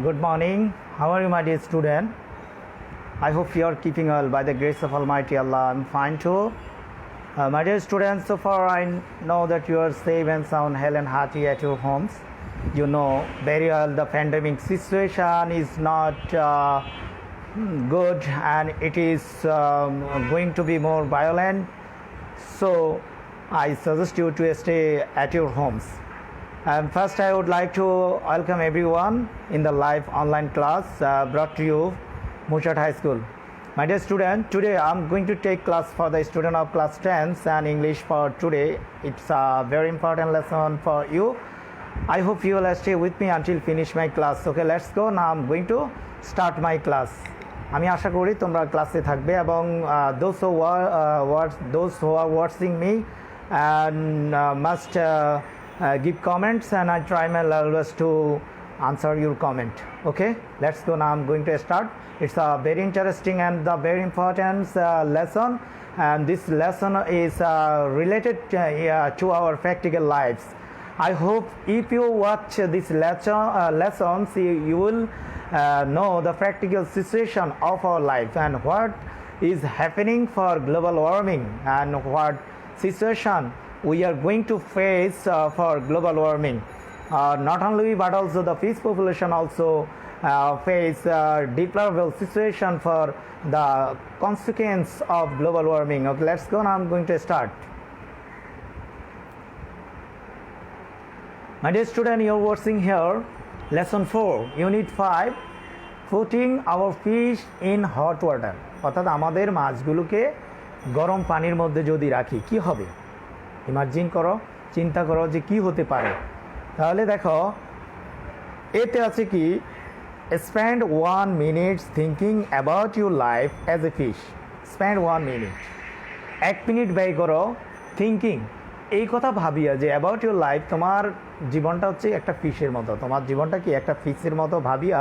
Good morning. How are you, my dear student? I hope you are keeping well by the grace of Almighty Allah. I'm fine too. My dear students, so far I know that you are safe and sound, healthy and hearty at your homes. You know very well the pandemic situation is not good and it is going to be more violent. So I suggest you to stay at your homes. First, I would like to welcome everyone in the live online class brought to you Mushat High School. My dear student, today I'm going to take class for the student of class 10th and English for today. It's a very important lesson for you. I hope you will stay with me until finish my class. Okay, let's go. Now I'm going to start my class. আমি আশা করি তোমরা ক্লাসে থাকবে এবং those who are watching me and must give comments and I try my level best to answer your comment. Okay, let's go. Now I'm going to start. It's a very interesting and the very important lesson, and this lesson is related to our practical lives. I hope if you watch this lessons you will know the practical situation of our life and what is happening for global warming and what situation we are going to face for global warming. Not only but also the fish population also face deplorable situation for the consequence of global warming. Okay, let's go. Now I'm going to start. My dear student, you're watching here lesson 4 unit 5 putting our fish in hot water. অর্থাৎ আমাদের মাছগুলোকে গরম পানির মধ্যে যদি রাখি কি হবে, ইমাজিন করো, চিন্তা করো যে কি হতে পারে। তাহলে দেখো এতে আছে কি, spend 1 minute thinking about your life as a fish. spend 1 minute, 1 minute ব্যয় করো থিঙ্কিং, এই কথা ভাবিয়া যে অ্যাবাউট ইউর লাইফ, তোমার জীবনটা হচ্ছে একটা ফিশের মতো, তোমার জীবনটা কি একটা ফিশের মতো ভাবিয়া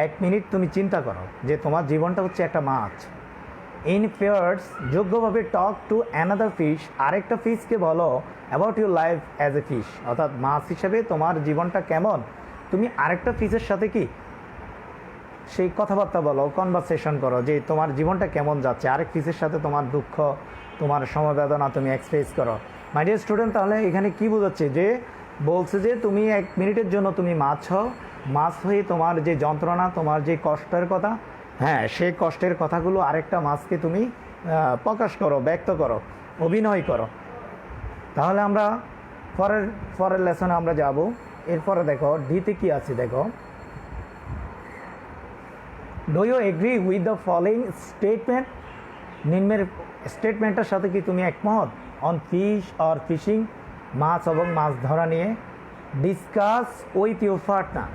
1 মিনিট তুমি চিন্তা করো যে তোমার জীবনটা হচ্ছে একটা মাছ। ইন পেয়ার্স, যোগ্যভাবে টক টু অ্যানাদার ফিশ, আরেকটা ফিশকে বলো about your life as a fish, অর্থাৎ মাছ হিসেবে তোমার জীবনটা কেমন, তুমি আরেকটা ফিশের সাথে কি সেই কথাবার্তা বলো, কনভারসেশন করো যে তোমার জীবনটা কেমন যাচ্ছে, আরেক ফিশের সাথে তোমার দুঃখ, তোমার সমবেদনা তুমি এক্সপ্রেস করো। মাই ডিয়ার স্টুডেন্ট, তাহলে এখানে কি বোঝাচ্ছে, যে বলছে যে তুমি 1 মিনিটের জন্য তুমি মাছ হও, মাছ হয়ে তোমার যে যন্ত্রণা, তোমার যে কষ্টের কথা, হ্যাঁ সেই কষ্টের কথাগুলো আরেকটা মাছকে তুমি প্রকাশ করো, ব্যক্ত করো, অভিনয় করো। তাহলে আমরা পরের লেসনে আমরা যাব। এরপরে দেখো ডিতে কি আছে, দেখো do you agree with the following statement, নিম্নের স্টেটমেন্টের সাথে কি তুমি একমত? অন ফিশ অর ফিশিং, মাছ এবং মাছ ধরা নিয়ে। ডিসকাস উইথ ইউর পার্টনার,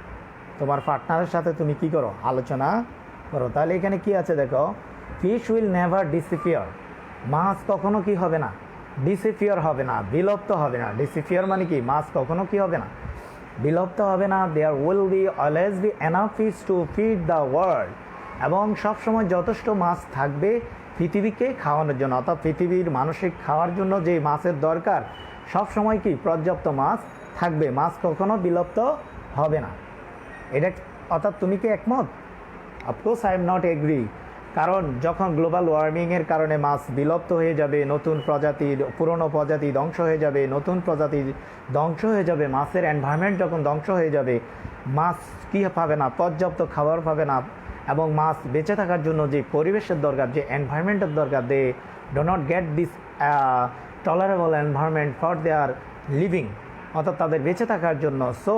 তোমার পার্টনারের সাথে তুমি কি করো, আলোচনা করো। তাহলে এখানে কি আছে দেখো, ফিশ উইল নেভার ডিসঅ্যাপিয়ার, মাছ কখনো কি হবে না, ডিসঅ্যাপিয়ার হবে না, বিলুপ্ত হবে না। ডিসঅ্যাপিয়ার মানে কি, মাছ কখনো কি হবে না, বিলুপ্ত হবে না। There will be always be enough fish to feed the world, এবং সবসময় যথেষ্ট মাছ থাকবে পৃথিবীকে খাওয়ানোর জন্য, অর্থাৎ পৃথিবীর মানুষের খাওয়ার জন্য যে মাছের দরকার সবসময় কি পর্যাপ্ত মাছ থাকবে, মাছ কখনো বিলুপ্ত হবে না। এটা অর্থাৎ তুমি কি একমত? Of course I am not agri, কারণ যখন গ্লোবাল ওয়ার্মিংয়ের কারণে মাছ বিলুপ্ত হয়ে যাবে, নতুন প্রজাতির, পুরনো প্রজাতি ধ্বংস হয়ে যাবে, নতুন প্রজাতি ধ্বংস হয়ে যাবে, মাছের এনভায়রনমেন্ট যখন ধ্বংস হয়ে যাবে, মাছ কী পাবে না, পর্যাপ্ত খাবার পাবে না, এবং মাছ বেঁচে থাকার জন্য যে পরিবেশের দরকার, যে এনভায়রনমেন্টের দরকার, they do not get this tolerable environment for their living, অর্থাৎ তাদের বেঁচে থাকার জন্য। So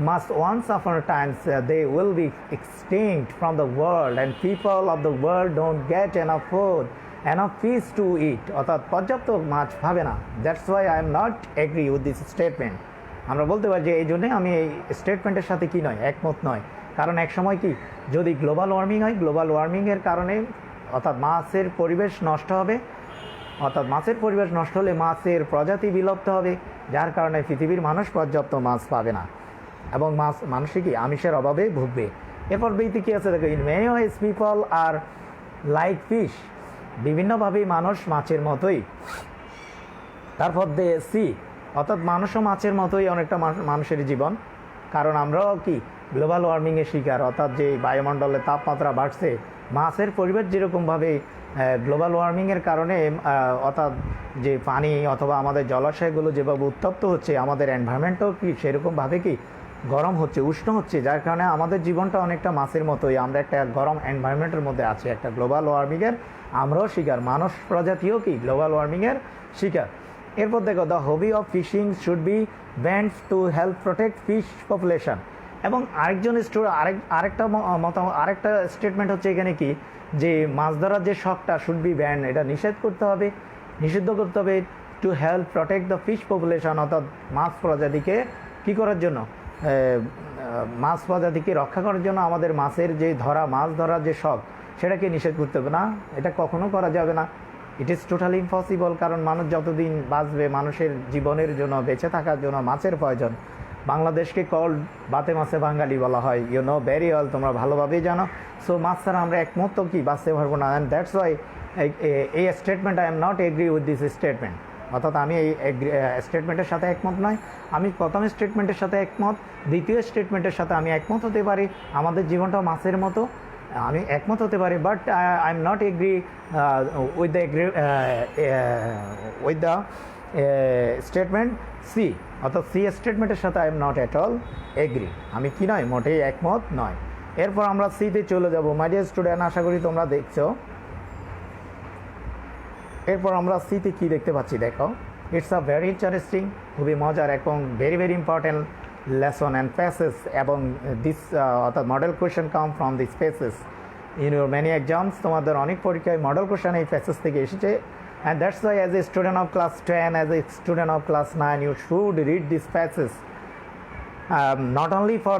much once upon times they will be extinct from the world and people of the world don't get enough food, enough fish to eat, অর্থাৎ পর্যাপ্ত মাছ পাবে না। That's why I am not agree with this statement. আমরা বলতে পারি যে এই জন্যে আমি এই স্টেটমেন্টের সাথে কি নয়, একমত নয়। কারণ এক সময় কি, যদি গ্লোবাল ওয়ার্মিং হয়, গ্লোবাল ওয়ার্মিংয়ের কারণে অর্থাৎ মাছের পরিবেশ নষ্ট হবে, অর্থাৎ মাছের পরিবেশ নষ্ট হলে মাছের প্রজাতি বিলুপ্ত হবে, যার কারণে পৃথিবীর মানুষ পর্যাপ্ত মাছ পাবে না এবং মানুষে কি আমিষের অভাবে ভুগবে। এরপর বইতে কী আছে দেখো, in many ways people are like fish, বিভিন্নভাবেই মানুষ মাছের মতোই। তারপর দে সি, অর্থাৎ মানুষও মাছের মতোই অনেকটা মানুষের জীবন, কারণ আমরাও কি গ্লোবাল ওয়ার্মিংয়ের শিকার, অর্থাৎ যে বায়ুমণ্ডলের তাপমাত্রা বাড়ছে, মাছের পরিবেশ যেরকমভাবে গ্লোবাল ওয়ার্মিংয়ের কারণে অর্থাৎ যে পানি অথবা আমাদের জলাশয়গুলো যেভাবে উত্তপ্ত হচ্ছে, আমাদের এনভায়রনমেন্টও কি সেরকমভাবে কি গরম হচ্ছে, উষ্ণ হচ্ছে, যার কারণে আমাদের জীবনটা অনেকটা মাছের মতোই, আমরা একটা গরম এনভায়রনমেন্টের মধ্যে আছি, একটা গ্লোবাল ওয়ার্মিংয়ের আমরাও শিকার, মানুষ প্রজাতিও কি গ্লোবাল ওয়ার্মিংয়ের শিকার। এরপর দেখো, the hobby of fishing should be banned to help protect fish population. এবং আরেকজন আরেকটা স্টেটমেন্ট হচ্ছে এখানে কি, যে মাছ ধরার যে শখটা শুড বি ব্যান্ড, এটা নিষিদ্ধ করতে হবে two help protect the fish population, অর্থাৎ মাছ প্রজাতিকে কী করার জন্য, মাছ প্রজাতিকে রক্ষা করার জন্য আমাদের মাছের যে মাছ ধরার যে শখ সেটাকে নিষেধ করতে হবে না, এটা কখনো করা যাবে না। ইট ইজ টোটালি ইম্পসিবল, কারণ মানুষ যতদিন বাঁচবে, মানুষের জীবনের জন্য, বেঁচে থাকার জন্য মাছের প্রয়োজন। বাংলাদেশকে কল্ড বাতে মাছে বাঙালি বলা হয়, ইউ নো ভেরি ওয়েল, তোমরা ভালোভাবেই জানো। সো মাছ ছাড়া আমরা এক মুহূর্ত কি বাঁচতে পারবো না, অ্যান্ড দ্যাটস ওয়াই এই statement I am not agree with this statement, অর্থাৎ আমি এই স্টেটমেন্টের সাথে একমত নয়। আমি প্রথম স্টেটমেন্টের সাথে একমত, দ্বিতীয় স্টেটমেন্টের সাথে আমি একমত হতে পারি, আমাদের জীবনটা মাছের মতো আমি একমত হতে পারি, but I am not agree with the statement C, অর্থাৎ সি স্টেটমেন্টের সাথে I am not at all agree, আমি কি নয়, মোটেই একমত নয়। এরপর আমরা সিতে চলে যাব। মাই ডিয়ার স্টুডেন্ট, আশা করি তোমরা দেখছো। এরপর আমরা সিতে কি দেখতে পাচ্ছি, দেখো, ইটস আ ভেরি ইন্টারেস্টিং, খুবই মজার এবং very very important lesson and passage, এবং দিস অর্থাৎ model question come from this passage in your many exams, তোমাদের অনেক পরীক্ষায় মডেল কোয়েশ্চেন এই প্যাসেজ থেকে এসেছে। And that's why as a student of class 10, as a student of class 9, you should read this passage, not only for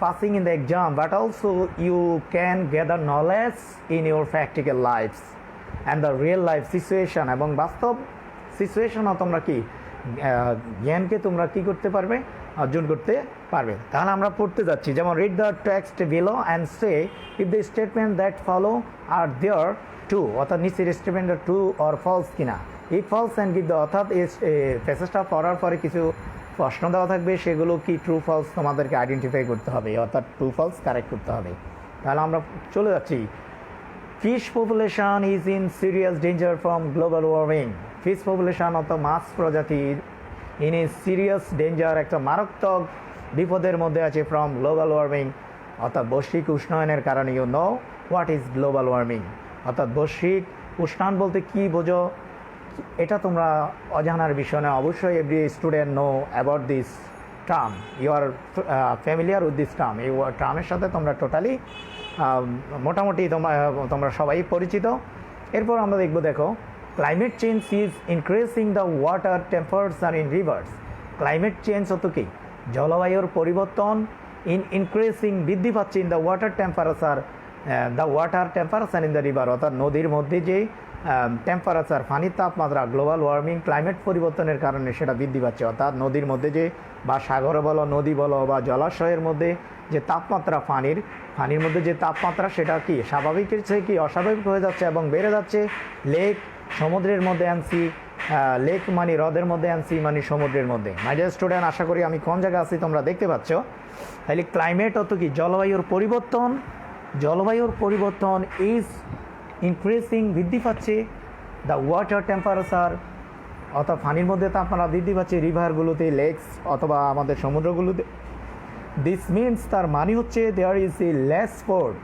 passing in the exam, but also you can gather knowledge in your practical lives and the real life situation, এবং বাস্তব সিচুয়েশনও তোমরা কি জ্ঞানকে তোমরা কি করতে পারবে, অর্জন করতে পারবে। তাহলে আমরা পড়তে যাচ্ছি, যেমন read the text below and say if the statement that follow are there to, অর্থাৎ নিচের স্টেটমেন্ট ট্রু অর ফলস কিনা। এই ফলস অ্যান্ড গিভ দ্য, অর্থাৎ এই প্যাসেজটা পড়ার পরে কিছু প্রশ্ন দেওয়া থাকবে, সেগুলো কি ট্রু ফলস তোমাদেরকে আইডেন্টিফাই করতে হবে, অর্থাৎ ট্রু ফলস কারেক্ট করতে হবে। তাহলে আমরা চলে যাচ্ছি। Fish population is in serious danger from global warming. Fish population অর্থাৎ মাছ প্রজাতি ইন এ সিরিয়াস ডেঞ্জার, একটা মারাত্মক বিপদের মধ্যে আছে ফ্রম গ্লোবাল ওয়ার্মিং, অর্থাৎ বৈশ্বিক উষ্ণায়নের কারণে। You know what is global warming, অর্থাৎ বৈশ্বিক উষ্ণায়ন বলতে কি বোঝো, এটা তোমরা অজানার বিষয় নয়, অবশ্যই every student know about this term, you are familiar with this term, এই টার্মের সাথে তোমরা টোটালি মোটামুটি তোমরা সবাই পরিচিত। এরপর আমরা দেখবো, দেখো, climate change is increasing the water temperature in rivers. Climate change হতো কি, জলবায়ুর পরিবর্তন, ইনক্রিজিং বৃদ্ধি পাচ্ছে, in the water temperature, the water temperature in the river, অর্থাৎ নদীর মধ্যে যে টেম্পারেচার, পানির তাপমাত্রা, গ্লোবাল ওয়ার্মিং ক্লাইমেট পরিবর্তনের কারণে সেটা বৃদ্ধি পাচ্ছে, অর্থাৎ নদীর মধ্যে যে, বা সাগরে বলো, নদী বলো, বা জলাশয়ের মধ্যে যে তাপমাত্রা, পানির মধ্যে যে তাপমাত্রা, সেটা কি স্বাভাবিকের চেয়ে কি অস্বাভাবিক হয়ে যাচ্ছে এবং বেড়ে যাচ্ছে। লেক, সমুদ্রের মধ্যে আনছি, লেক মানে হ্রদের মধ্যে আনছি, মানে সমুদ্রের মধ্যে। মাই ডিয়ার স্টুডেন্ট, আশা করি আমি কোন জায়গায় আছি তোমরা দেখতে পাচ্ছ। তাহলে ক্লাইমেট অত কি, জলবায়ুর পরিবর্তন ইজ ইনক্রিজিং, বৃদ্ধি পাচ্ছে, দ্য ওয়াটার টেম্পারেচার, অর্থাৎ পানির মধ্যে তাপমাত্রা বৃদ্ধি পাচ্ছে, রিভারগুলোতে, লেকস অথবা আমাদের সমুদ্রগুলোতে। দিস মিনস, তার মানে হচ্ছে there is a less food.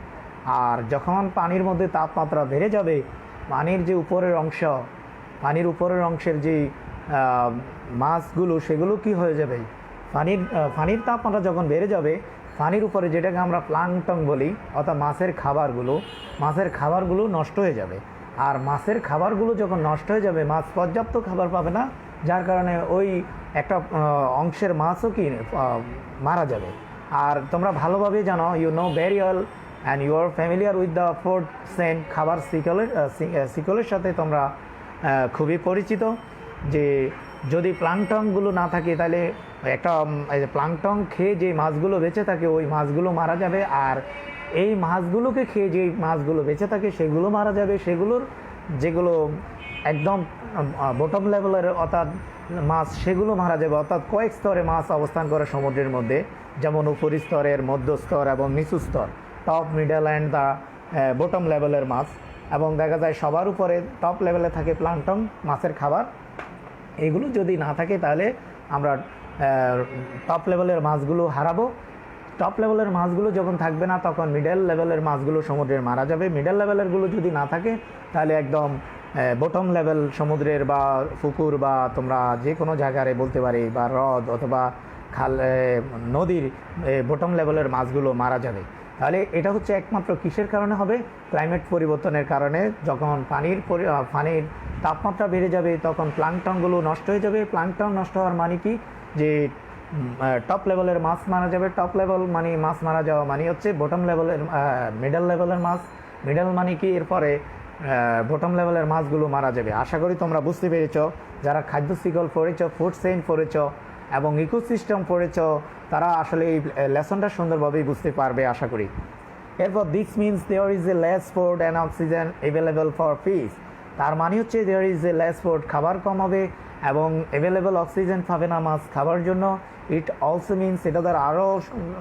আর যখন পানির মধ্যে তাপমাত্রা বেড়ে যাবে, পানির উপরের অংশের যে মাছগুলো, সেগুলো কি হয়ে যাবে, পানির তাপমাত্রা যখন বেড়ে যাবে, পানির উপরে যেটাকে আমরা প্লাঙ্কটন বলি, অর্থাৎ মাছের খাবারগুলো নষ্ট হয়ে যাবে। আর মাছের খাবারগুলো যখন নষ্ট হয়ে যাবে, মাছ পর্যাপ্ত খাবার পাবে না, যার কারণে ওই একটা অংশের মাছও কি মারা যাবে। আর তোমরা ভালোভাবে জানো, you know very well and you are familiar with the food chain, খাবার সিকলের সাথে তোমরা খুবই পরিচিত, যে যদি প্লাঙ্কটনগুলো না থাকে, তাহলে একটা প্লাঙ্কটন খেয়ে যে মাছগুলো বেঁচে থাকে, ওই মাছগুলো মারা যাবে। আর এই মাছগুলোকে খেয়ে যে মাছগুলো বেঁচে থাকে, সেগুলো মারা যাবে। যেগুলো একদম বটম লেভেলের অর্থাৎ মাছ সেগুলো মারা যাবে, অর্থাৎ কয়েক স্তরে মাছ অবস্থান করে সমুদ্রের মধ্যে, যেমন উপরি স্তরের, মধ্য স্তর এবং নিচু স্তর, top, middle and the bottom লেভেলের মাছ। এবং দেখা যায় সবার উপরে টপ লেভেলে থাকে প্লাঙ্কটন, মাছের খাবার। এগুলো যদি না থাকে তাহলে আমরা টপ লেভেলের মাছগুলো হারাবো। টপ লেভেলের মাছগুলো যখন থাকবে না তখন মিডল লেভেলের মাছগুলো সমুদ্রের মারা যাবে। মিডল লেভেলেরগুলো যদি না থাকে তাহলে একদম বটম লেভেল সমুদ্রের বা পুকুর বা তোমরা যে কোনো জায়গায় বলতে পারি বা হ্রদ অথবা খাল, নদীর বটম লেভেলের মাছগুলো মারা যাবে। তাহলে এটা হচ্ছে একমাত্র কিসের কারণে হবে? ক্লাইমেট পরিবর্তনের কারণে। যখন পানির তাপমাত্রা বেড়ে যাবে তখন প্লাঙ্কটনগুলো নষ্ট হয়ে যাবে। প্লাঙ্কটন নষ্ট হওয়ার মানে কি? যে টপ লেভেলের মাছ মারা যাবে। টপ লেভেল মানে মাছ মারা যাওয়া মানে হচ্ছে বটম লেভেলের, মিডল লেভেলের মাছ। মিডল মানে কি? এরপরে বটম লেভেলের মাছগুলো মারা যাবে। আশা করি তোমরা বুঝতে পেরেছ। যারা খাদ্য শিকল পড়েছ, ফুড চেইন পড়েছ এবং ইকোসিস্টেম পড়েছ, তারা আসলে এই লেসনটা সুন্দরভাবেই বুঝতে পারবে আশা করি। এরপর this means there is a less food and oxygen available for fish. তার মানে হচ্ছে there is a less food, খাবার কম হবে এবং অ্যাভেলেবল অক্সিজেন পাবে না মাছ খাবার জন্য। ইট অলসো মিনস, এটা দ্বারা আরও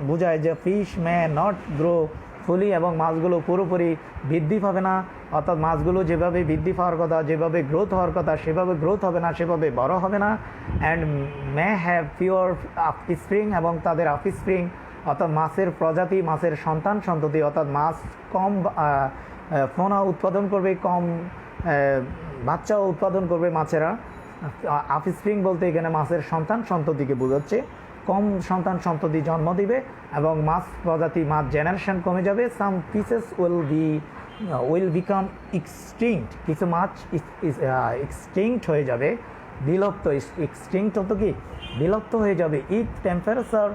বোঝায় যে ফিশ মে নট গ্রো ফুলি, এবং মাছগুলো পুরোপুরি বৃদ্ধি পাবে না। অর্থাৎ মাছগুলো যেভাবে বৃদ্ধি পাওয়ার কথা, যেভাবে গ্রোথ হওয়ার কথা, সেভাবে গ্রোথ হবে না, সেভাবে বড় হবে না। অ্যান্ড মে হ্যাভ ফিওর অফস্প্রিং, এবং তাদের অফস্প্রিং অর্থাৎ মাছের প্রজাতি, মাছের সন্তান সন্ততি, অর্থাৎ মাছ কম ফোনা উৎপাদন করবে, কম বাচ্চাও উৎপাদন করবে মাছেরা। অফস্প্রিং বলতে এখানে মাছের সন্তান সন্ততিকে বোঝাচ্ছে। কম সন্তান সন্ততি জন্ম দিবে এবং মাছ প্রজাতি, মাছ জেনারেশন কমে যাবে। সাম ফিশেস উইল বিকাম এক্সটিংক্ট, কিছু মাছ এক্সটিংক্ট হয়ে যাবে, বিলুপ্ত। এক্সটিংক্ট হতো কি? বিলুপ্ত হয়ে যাবে। ইফ টেম্পারেচার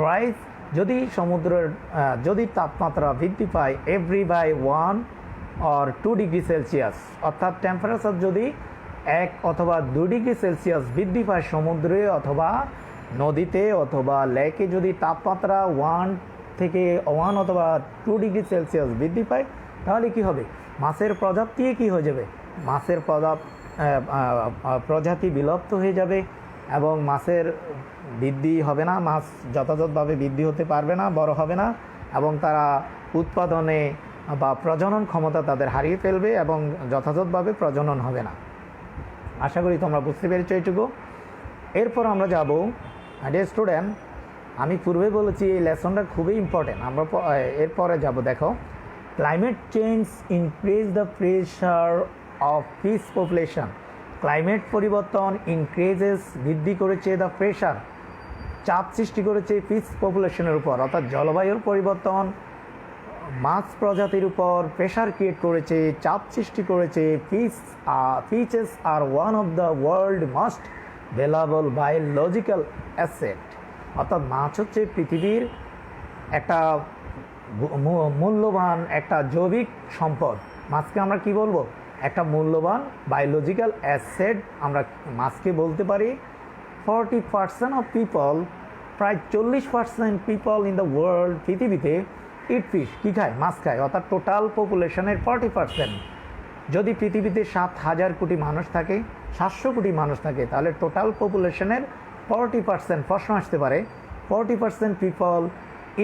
রাইজ, যদি তাপমাত্রা বৃদ্ধি পায় every by 1 or 2 degree Celsius, অর্থাৎ টেম্পারেচার যদি 1 অথবা 2 ডিগ্রি সেলসিয়াস বৃদ্ধি পায় সমুদ্রে অথবা নদীতে অথবা লেকে, যদি তাপমাত্রা 1 অথবা 2 ডিগ্রি সেলসিয়াস বৃদ্ধি পায়, তাহলে কি হবে? মাছের প্রজাতি কি হয়ে যাবে? মাছের প্রজাতি বিলুপ্ত হয়ে যাবে এবং মাছের বৃদ্ধি হবে না। মাছ যথাযথভাবে বৃদ্ধি হতে পারবে না, বড় হবে না, এবং তারা উৎপাদনে বা প্রজনন ক্ষমতা তাদের হারিয়ে ফেলবে এবং যথাযথভাবে প্রজনন হবে না। আশা করি তোমরা বুঝতে পেরেছো এইটুকু। এরপর আমরা যাব, ডিয়ার স্টুডেন্ট, আমি পূর্বে বলেছি এই লেসনটা খুবই ইম্পর্টেন্ট। আমরা এরপরে যাব, দেখো, climate change increase the pressure of fish population. Climate পরিবর্তন ইনক্রিজেস, বৃদ্ধি করেছে, দ্য প্রেশার, চাপ সৃষ্টি করেছে ফিশ পপুলেশনের উপর, অর্থাৎ জলবায়ুর পরিবর্তন মাছ প্রজাতির উপর প্রেশার ক্রিয়েট করেছে, চাপ সৃষ্টি করেছে। Fishes are one of the world most valuable biological asset, অর্থাৎ মাছ হচ্ছে পৃথিবীর একটা মূল্যবান একটা জৈবিক সম্পদ। মাছকে আমরা কি বলবো? একটা মূল্যবান বায়োলজিক্যাল অ্যাসেট আমরা মাছকে বলতে পারি। 40% অফ পিপল, প্রায় 40% পিপল ইন দ্য ওয়ার্ল্ড, পৃথিবীতে ইট ফিশ, কী খায়? মাছ খায়। অর্থাৎ টোটাল পপুলেশনের 40%। যদি পৃথিবীতে 7,000 কোটি মানুষ থাকে, 700 কোটি মানুষ থাকে, তাহলে টোটাল পপুলেশনের 40%, প্রশ্ন আসতে পারে 40% পিপল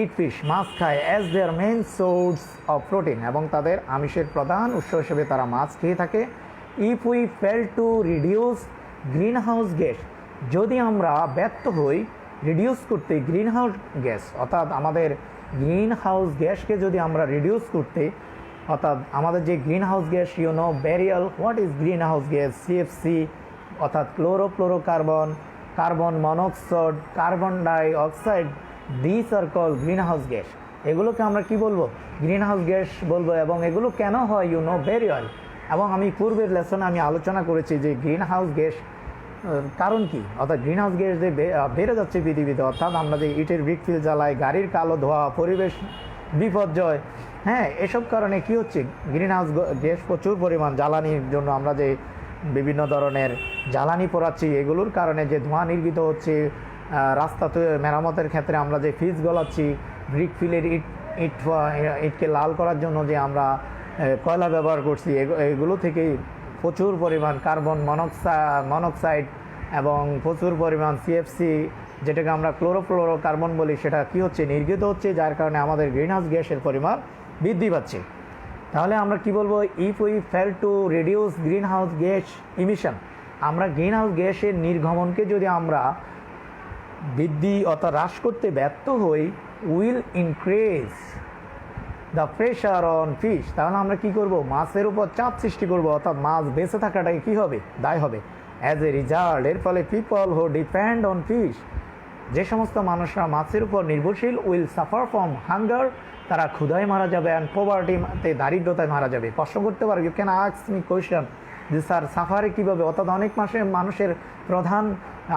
ইট ফিশ, মাছ খায়, as there main source of protein, এবং তাদের আমিষের প্রধান উৎস হিসেবে তারা মাছ খেয়ে থাকে। If we fail to reduce green house gas, যদি আমরা ব্যর্থ হই রিডিউস করতে গ্রিন হাউস গ্যাস, অর্থাৎ আমাদের গ্রিন হাউস গ্যাসকে যদি আমরা রিডিউস করতে, অর্থাৎ আমাদের যে গ্রিন হাউস গ্যাস, ব্যারিয়াল, what is greenhouse gas? CFC, অর্থাৎ chlorofluorocarbon, carbon monoxide, carbon dioxide, this are called greenhouse gas. এগুলোকে আমরা কি বলবো? গ্রিন হাউস গ্যাস বলবো। এবং এগুলো কেন হয়? ব্যারিয়াল। এবং আমি পূর্বের লেসনে আমি আলোচনা করেছি যে গ্রিন হাউস গ্যাস কারণ কি, অর্থাৎ গ্রিন হাউস গ্যাস যে বেড়ে যাচ্ছে পৃথিবীতে, অর্থাৎ আমরা যে ইটের ব্রিকফিল জ্বালাই, গাড়ির কালো ধোয়া, পরিবেশ বিপর্যয়, হ্যাঁ, এসব কারণে কি হচ্ছে? গ্রিন হাউস গ্যাস প্রচুর পরিমাণ জ্বালানির জন্য আমরা যে বিভিন্ন ধরনের জ্বালানি পোড়াচ্ছি, এগুলোর কারণে যে ধোঁয়া নির্গত হচ্ছে, রাস্তাতে মেরামতের ক্ষেত্রে আমরা যে ফিজ গলাচ্ছি, ব্রিকফিলের ইটকে লাল করার জন্য যে আমরা কয়লা ব্যবহার করছি, এগুলো থেকেই প্রচুর পরিমাণ কার্বন মনোক্সাইড এবং প্রচুর পরিমাণ সিএফসি, যেটাকে আমরা ক্লোরোফ্লোরোকার্বন বলি, সেটা কি হচ্ছে, নির্গত হচ্ছে, যার কারণে আমাদের গ্রিনহাউস গ্যাসের পরিমাণ বৃদ্ধি পাচ্ছে। তাহলে আমরা কি বলবো, if we fail to reduce greenhouse gas emission, আমরা গ্রিনহাউস গ্যাসের নির্গমনকে যদি আমরা বৃদ্ধি অর্থাৎ হ্রাস করতে ব্যর্থ হই, will increase the pressure on fish, তাহলে আমরা কি করব, মাছের উপর চাপ সৃষ্টি করব, অর্থাৎ মাছ বেঁচে থাকাটাই কি হবে, দায় হবে। অ্যাজ এ রেজাল্ট, এর ফলে people who depend on fish, যে সমস্ত মানুষরা মাছের উপর নির্ভরশীল, উইল সাফার ফ্রম হাঙ্গার, তারা ক্ষুধায় মারা যাবে, অ্যান্ড পভার্টিতে, দারিদ্রতায় মারা যাবে। প্রশ্ন করতে পারো, you can ask me question যে স্যার সাফারে কীভাবে, অর্থাৎ অনেক মানুষের প্রধান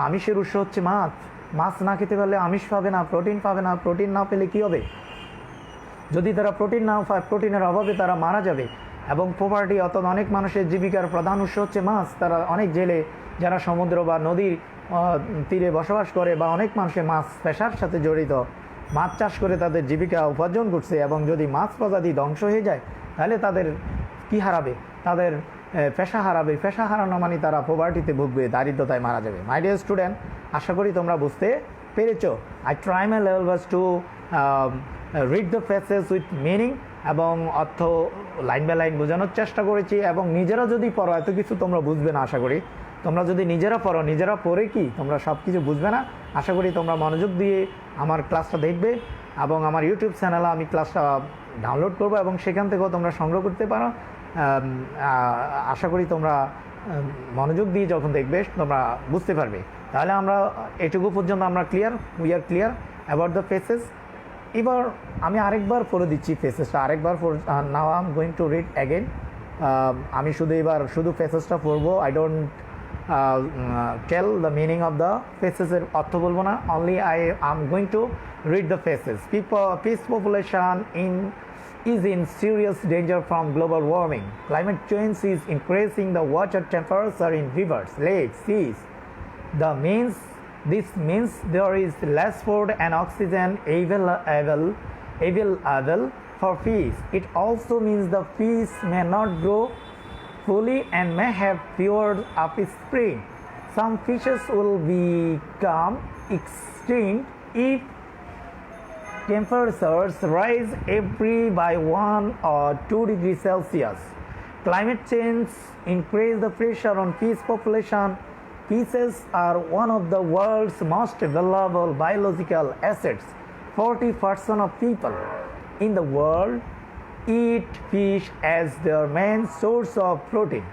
আমিষের উৎস হচ্ছে মাছ, মাছ না খেতে পারলে আমিষ পাবে না, প্রোটিন পাবে না, প্রোটিন না পেলে কী হবে, যদি তারা প্রোটিন না পায়, প্রোটিনের অভাবে তারা মারা যাবে। এবং পভার্টি অর্থাৎ অনেক মানুষের জীবিকার প্রধান উৎস হচ্ছে মাছ, তারা অনেক জেলে যারা সমুদ্র বা নদীর তীরে বসবাস করে, বা অনেক মানুষের মাছ পেশার সাথে জড়িত, মাছ চাষ করে তাদের জীবিকা উপার্জন করছে, এবং যদি মাছ প্রজাতি ধ্বংস হয়ে যায় তাহলে তাদের কি হারাবে, তাদের পেশা হারাবে, পেশা হারানো মানে তারা পভার্টিতে ভুগবে, দারিদ্রতায় মারা যাবে। মাই ডিয়ার স্টুডেন্ট, আশা করি তোমরা বুঝতে পেরেছো। I try my level best to read the faces with meaning, এবং অর্থ লাইন বাই লাইন বোঝানোর চেষ্টা করেছি। এবং নিজেরা যদি পড়ো, এত কিছু তোমরা বুঝবে না। আশা করি তোমরা যদি নিজেরা পড়ো, নিজেরা পড়ে কি তোমরা সব কিছু বুঝবে না। আশা করি তোমরা মনোযোগ দিয়ে আমার ক্লাসটা দেখবে, এবং আমার ইউটিউব চ্যানেলে আমি ক্লাসটা ডাউনলোড করবো, এবং সেখান থেকেও তোমরা সংগ্রহ করতে পারো। আশা করি তোমরা মনোযোগ দিয়ে যখন দেখবে তোমরা বুঝতে পারবে। তাহলে আমরা এটুকু পর্যন্ত আমরা we are clear about the faces. এবার আমি আরেকবার পড়ে দিচ্ছি ফেসেসটা, আরেকবার now I am going to read again. আমি শুধু ফেসেসটা পড়বো, I don't tell the meaning of the ফেসেসের অর্থ বলবো না, only I am going to read the faces. Fish population is in serious danger from global warming. Climate change is increasing the water temperature in rivers, lakes, seas. This means there is less food and oxygen available for fish. It also means the fish may not grow fully and may have fewer offspring. Some fishes will become extinct if temperatures rise by 1 or 2 degrees Celsius. Climate change increases the pressure on fish population. Fishes are one of the world's most valuable biological assets. 40% of people in the world eat fish as their main source of protein.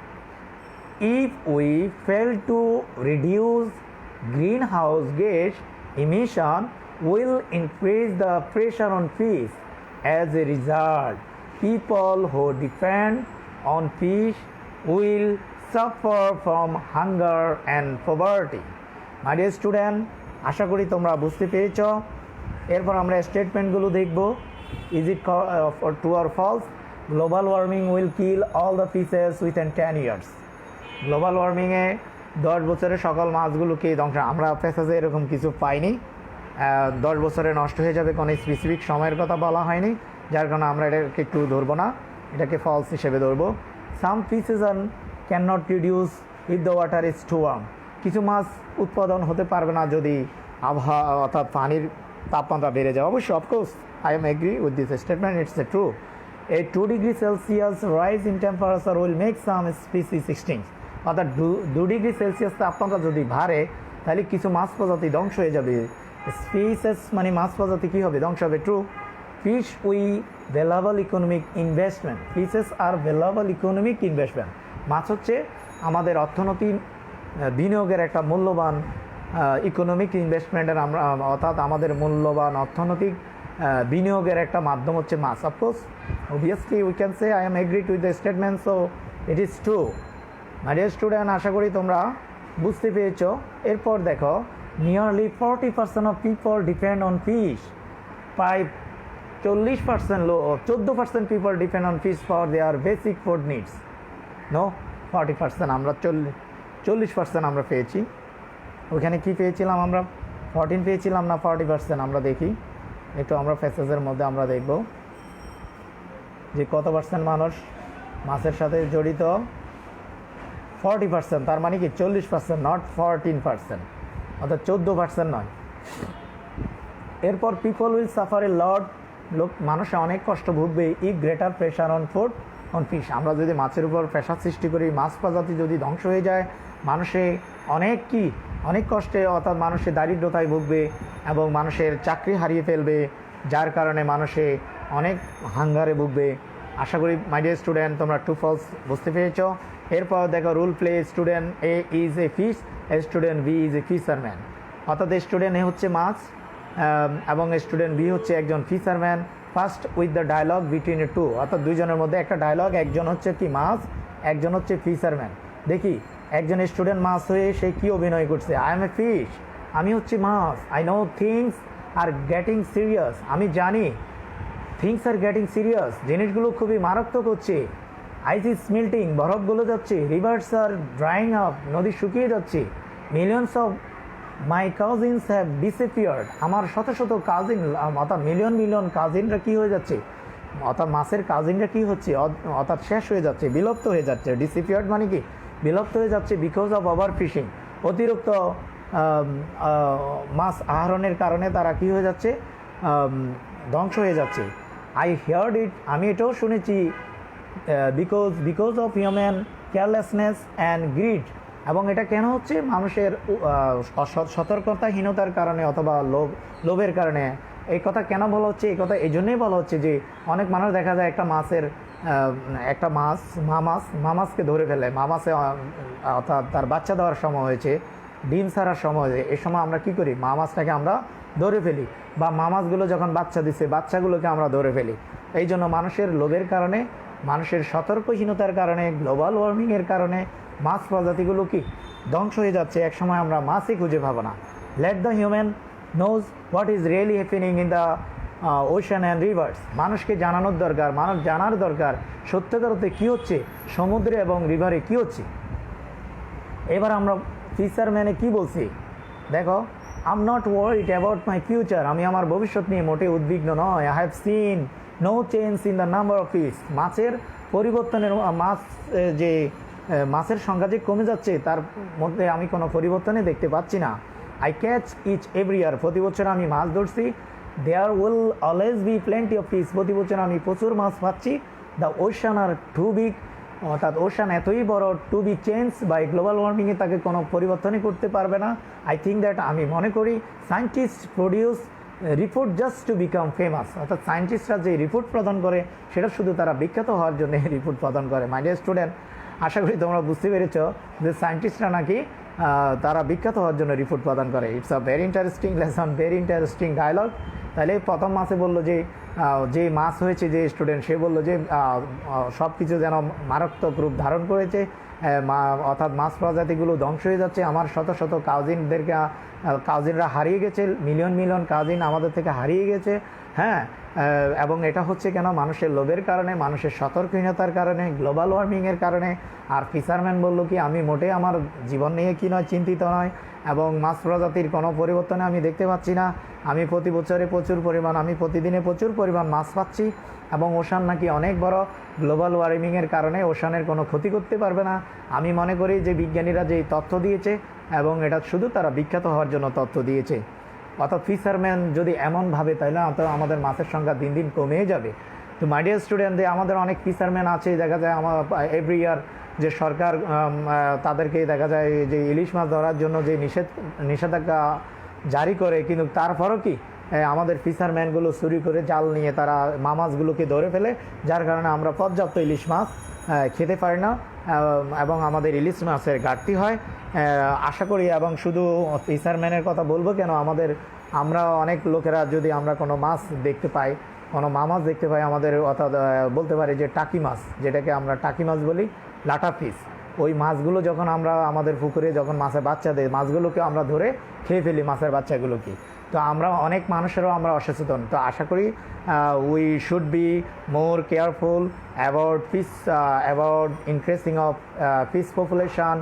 If we fail to reduce greenhouse gas emission, will increase the pressure on fish. As a result, people who depend on fish will suffer from hunger and poverty. My dear student, আশা করি তোমরা বুঝতে পেরেছ। এরপর আমরা স্টেটমেন্টগুলো দেখব। Is it true or false? Global warming will kill all the fishes within 10 years. Global ওয়ার্মিংয়ে 10 বছরে সকল মাছগুলোকে ধ্বংস, আমরা ফেসেসে এরকম কিছু পাইনি। 10 বছরে নষ্ট হয়ে যাবে, কোনো স্পেসিফিক সময়ের কথা বলা হয়নি, যার কারণে আমরা এটাকে একটু ধরবো না, এটাকে ফলস হিসেবে ধরবো। Some fishes can not reduce if the water is too warm, কিছু মাছ উৎপাদন হতে পারবে না যদি আবহাওয়া অর্থাৎ পানির তাপমাত্রা বেড়ে যায়। অবশ্যই of course I am agri with this statement, it's a true. A 2 degree Celsius rise in temperature will make some species extinct. অর্থাৎ 2 ডিগ্রি সেলসিয়াস তাপমাত্রা যদি বাড়ে তাহলে কিছু মাছ প্রজাতি ধ্বংস হয়ে যাবে। স্পিসিস মানে মাছ প্রজাতি কী হবে, ধ্বংস হবে। True. Fish valuable economic investment, fishes are valuable economic investment, মাছ হচ্ছে আমাদের অর্থনীতি বিনিয়োগের একটা মূল্যবান ইকোনমিক ইনভেস্টমেন্টের আমরা, অর্থাৎ আমাদের মূল্যবান অর্থনৈতিক বিনিয়োগের একটা মাধ্যম হচ্ছে মাছ। Of course obviously we can say I am agreed with the statement, so it is true. My dear student, আশা করি তোমরা বুঝতে পেরেছ। এরপর দেখো, nearly 40% of people depend on fish, প্রায় 14% people depend on fish for their basic food needs. No, 40%, আমরা 40% আমরা পেয়েছি। ওখানে কি পেয়েছিলাম আমরা, 14 পেয়েছিলাম না 40%? আমরা দেখি একটু, আমরা ফেসেসের মধ্যে আমরা দেখব যে কত পার্সেন্ট মানুষ মাছের সাথে জড়িত। 40%, তার মানে কি 40%, নট 14%, অর্থাৎ 14% নয়। এরপর people will suffer a lot, মানুষ অনেক কষ্ট ভুগবে if greater pressure on food on fish. আমরা যদি মাছের উপর প্রেশার সৃষ্টি করি, মাছ প্রজাতি যদি ধ্বংস হয়ে যায়, মানুষে অনেক কষ্টে, অর্থাৎ মানুষের দারিদ্রতায় ভুগবে এবং মানুষের চাকরি হারিয়ে ফেলবে, যার কারণে মানুষে অনেক হাঙ্গারে ভুগবে। আশা করি মাই ডিয়ার স্টুডেন্ট তোমরা টু ফলস বুঝতে পেরেছ। এরপর দেখো role play, student A is a fish, student B is a fisherman. অর্থাৎ স্টুডেন্ট এ হচ্ছে মাছ এবং স্টুডেন্ট বি হচ্ছে একজন fisherman. First with the dialogue between a two, অর্থাৎ দুইজনের মধ্যে একটা ডায়লগ, একজন হচ্ছে কি মাছ, একজন হচ্ছে ফিশারম্যান। দেখি একজন স্টুডেন্ট মাছ হয়ে সে কী অভিনয় করছে। আই এম এ ফিশ, আমি হচ্ছে মাছ। I know things are getting serious, আমি জানি থিংস আর গেটিং সিরিয়াস, জিনিসগুলো খুবই মারাত্মক হচ্ছে। আইস ইজ মেল্টিং, বরফগুলো যাচ্ছে। রিভার্স আর ড্রাইং আপ, নদী শুকিয়ে যাচ্ছে। Millions of my cousins have disappeared, আমার শত শত কাজিন, অর্থাৎ মিলিয়ন কাজিনরা কী হয়ে যাচ্ছে, অর্থাৎ মাছের কাজিনরা কী হচ্ছে, অর্থাৎ শেষ হয়ে যাচ্ছে, বিলুপ্ত হয়ে যাচ্ছে। ডিসঅ্যাপিয়ার্ড মানে কি বিলুপ্ত হয়ে যাচ্ছে, বিকজ অফ ওভার ফিশিং, অতিরিক্ত মাছ আহরণের কারণে তারা কী হয়ে যাচ্ছে, ধ্বংস হয়ে যাচ্ছে। আই হিয়ার্ড ইট, আমি এটাও শুনেছি, because of human carelessness and greed, এবং এটা কেন হচ্ছে মানুষের সতর্কতাহীনতার কারণে অথবা লোভের কারণে। এই কথা কেন বলা হচ্ছে, এই কথা এই জন্যই বলা হচ্ছে যে অনেক মানুষ দেখা যায় একটা মাছকে ধরে ফেলে, মাছে অর্থাৎ তার বাচ্চা দেওয়ার সময় হয়েছে, ডিম ছাড়ার সময় হয়েছে, এই সময় আমরা কী করি, মাছটাকে আমরা ধরে ফেলি, বা মাছগুলো যখন বাচ্চা দিচ্ছে বাচ্চাগুলোকে আমরা ধরে ফেলি। এই জন্য মানুষের লোভের কারণে, মানুষের সতর্কহীনতার কারণে, গ্লোবাল ওয়ার্মিংয়ের কারণে মাছ প্রজাতিগুলো কি ধ্বংস হয়ে যাচ্ছে। এক সময় আমরা মাছই খুঁজে পাবো না। Let the human knows what is really happening in the ocean and rivers, মানুষকে জানানোর দরকার, মানুষ জানার দরকার সত্যিকার অর্থে কী হচ্ছে সমুদ্রে এবং রিভারে কী হচ্ছে। এবার আমরা ফিশারম্যানে কি বলছি দেখো, I am not worried about my future, আমি আমার ভবিষ্যৎ নিয়ে মোটে উদ্বিগ্ন নয়। I have seen no change in the number of fish, মাছের পরিবর্তনের মাছের সংখ্যা যে কমে যাচ্ছে তার মধ্যে আমি কোনো পরিবর্তনই দেখতে পাচ্ছি না। I catch each every year, প্রতি বছর আমি মাছ ধরছি। There will always be plenty of fish, প্রতি বছর আমি প্রচুর মাছ পাচ্ছি। The ocean are too big, অর্থাৎ ওশান এতই বড়, to be change by global ওয়ার্মিংয়ে তাকে কোনো পরিবর্তনই করতে পারবে না। আই থিঙ্ক দ্যাট, আমি মনে করি scientist produce report just to become famous, অর্থাৎ সায়েন্টিস্টরা যে রিপোর্ট প্রদান করে সেটা শুধু তারা বিখ্যাত হওয়ার জন্য রিপোর্ট প্রদান করে। মাই ডিয়ার স্টুডেন্ট, আশা করি তোমরা বুঝতে পেরেছ যে সায়েন্টিস্টরা নাকি তারা বিখ্যাত হওয়ার জন্য রিপোর্ট প্রদান করে। It's a very interesting lesson, very interesting dialogue. তাহলে প্রথম মাসে বললো যে মাছ হয়েছে যে স্টুডেন্ট, সে বললো যে সব কিছু যেন মারাত্মক রূপ ধারণ করেছে, অর্থাৎ মাছ প্রজাতিগুলো ধ্বংস হয়ে যাচ্ছে। আমার শত শত কাজিনরা হারিয়ে গেছে, মিলিয়ন কাজিন আমাদের থেকে হারিয়ে গেছে। হ্যাঁ, এবং এটা হচ্ছে কেন, মানুষের লোভের কারণে, মানুষের সতর্কহীনতার কারণে, গ্লোবাল ওয়ার্মিংয়ের কারণে। আর ফিশারম্যান বললো কি, আমি মোটেই আমার জীবন নিয়ে কি নয় চিন্তিত নয়, এবং মাছ প্রজাতির কোনো পরিবর্তনে আমি দেখতে পাচ্ছি না। আমি প্রতি বছরে আমি প্রতিদিনে প্রচুর পরিমাণ মাছ পাচ্ছি, এবং ওশান নাকি অনেক বড়, গ্লোবাল ওয়ার্মিংয়ের কারণে ওশানের কোনো ক্ষতি করতে পারবে না। আমি মনে করি যে বিজ্ঞানীরা যেই তথ্য দিয়েছে, এবং এটা শুধু তারা বিখ্যাত হওয়ার জন্য তথ্য দিয়েছে। অর্থাৎ ফিশারম্যান যদি এমন ভাবে, তাহলে আমাদের মাছের সংখ্যা দিন দিন কমেই যাবে। তো মাই ডিয়ার স্টুডেন্ট, আমাদের অনেক ফিশারম্যান আছে, দেখা যায় আমার এভরি ইয়ার যে সরকার তাদেরকে দেখা যায় যে ইলিশ মাছ ধরার জন্য যে নিষেধাজ্ঞা জারি করে, কিন্তু তারপরও কি আমাদের ফিশারম্যানগুলো চুরি করে জাল নিয়ে তারা মাছগুলোকে ধরে ফেলে, যার কারণে আমরা পর্যাপ্ত ইলিশ মাছ খেতে পারি না, এবং আমাদের ইলিশ মাছের ঘাটতি হয়। আশা করি, এবং শুধু ফিশারম্যানের কথা বলবো কেন, আমরা অনেক লোকেরা যদি আমরা কোনো মাছ দেখতে পাই, কোনো মাছ দেখতে পাই আমাদের, অর্থাৎ বলতে পারি যে টাকি মাছ, যেটাকে আমরা টাকি মাছ বলি, লাটা ফিশ, ওই মাছগুলো যখন আমরা আমাদের পুকুরে যখন মাছের বাচ্চা দেয়, মাছগুলোকে আমরা ধরে খেয়ে ফেলি, মাছের বাচ্চাগুলোকে। তো আমরা অনেক মানুষেরও আমরা অসচেতন। তো আশা করি we should be more careful about increasing of fish population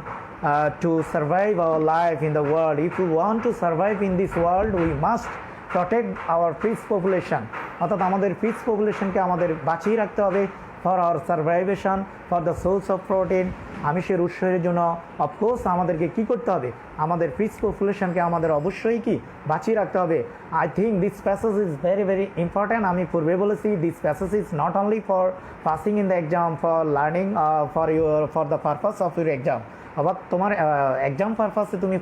to survive our life in the world. If we want to survive in this world, we must protect our fish population. অর্থাৎ আমাদের fish পপুলেশনকে আমাদের বাঁচিয়ে রাখতে হবে। For our survival, for the source of protein, আমিষের উৎসের জন্য of course আমাদেরকে কী করতে হবে, আমাদের ফিশ পপুলেশনকে আমাদের অবশ্যই কি বাঁচিয়ে রাখতে হবে। I think this passage is very very important. আমি পূর্বে বলেছি this passage is not only for passing in the exam, for learning, for the purpose of your exam. আবার তোমার এক্সাম পারপাসে তুমি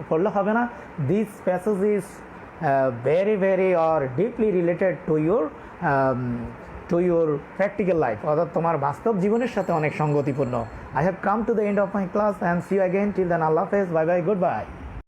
পড়লে হবে না। This passage is very very or deeply related to your practical life, অর্থাৎ তোমার বাস্তব জীবনের সাথে অনেক সঙ্গতিপূর্ণ। I have come to the end of my class and see you again. Till then, Allah Hafiz, bye bye, goodbye.